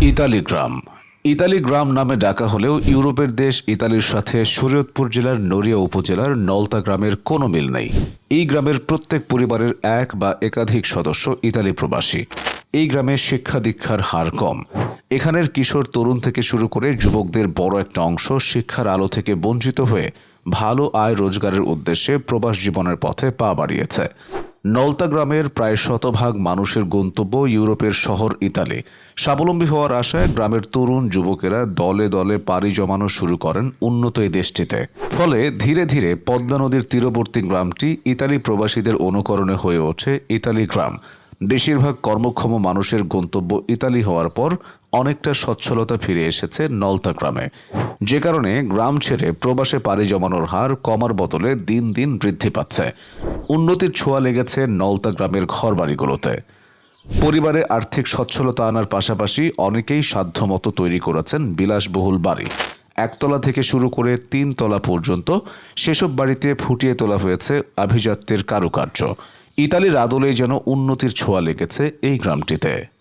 Italy গ্রাম। Italy গ্রাম নামে ডাকা হলেও ইউরোপের দেশ ইতালির সাথে শরীয়তপুর জেলার নড়িয়া উপজেলার নলতা গ্রামের কোনো মিল নেই। এই গ্রামের প্রত্যেক পরিবারের এক বা একাধিক সদস্য ইতালি প্রবাসী। এই গ্রামে শিক্ষা দীক্ষার হার কম। এখানের কিশোর তরুণ থেকে শুরু করে যুবকদের বড় একটা অংশ শিক্ষার আলো থেকে বঞ্চিত হয়ে ভালো আয় রোজগারের উদ্দেশ্যে প্রবাস জীবনের পথে পা বাড়িয়েছে। নলতা গ্রামের প্রায় শতভাগ মানুষের গন্তব্য ইউরোপের শহর ইতালি। স্বাবলম্বী হওয়ার আশায় গ্রামের তরুণ যুবকেরা দলে দলে পাড়ি জমানো শুরু করেন উন্নত এই দেশটিতে। ফলে ধীরে ধীরে পদ্মা নদীর তীরবর্তী গ্রামটি ইতালি প্রবাসীদের অনুকরণে হয়ে ওঠে ইতালি গ্রাম। বেশিরভাগ কর্মক্ষম মানুষের গন্তব্য ইতালি হওয়ার পর অনেকটা সচ্ছলতা ফিরে এসেছে নলতা গ্রামে, যে কারণে গ্রাম ছেড়ে প্রবাসে পাড়ি জমানোর হার কমার বদলে দিন দিন বৃদ্ধি পাচ্ছে। উন্নতির ছোঁয়া লেগেছে নলতা গ্রামের ঘরবাড়িগুলোতে। পরিবারে আর্থিক সচ্ছলতা আনার পাশাপাশি অনেকেই সাধ্যমতো তৈরি করেছেন বিলাসবহুল বাড়ি। একতলা থেকে শুরু করে 3 তলা পর্যন্ত সেসব বাড়িতে ফুটিয়ে তোলা হয়েছে আভিজাত্যের কারুকার্য। ইতালির আদলেই যেন উন্নতির ছোঁয়া লেগেছে এই গ্রামটিতে।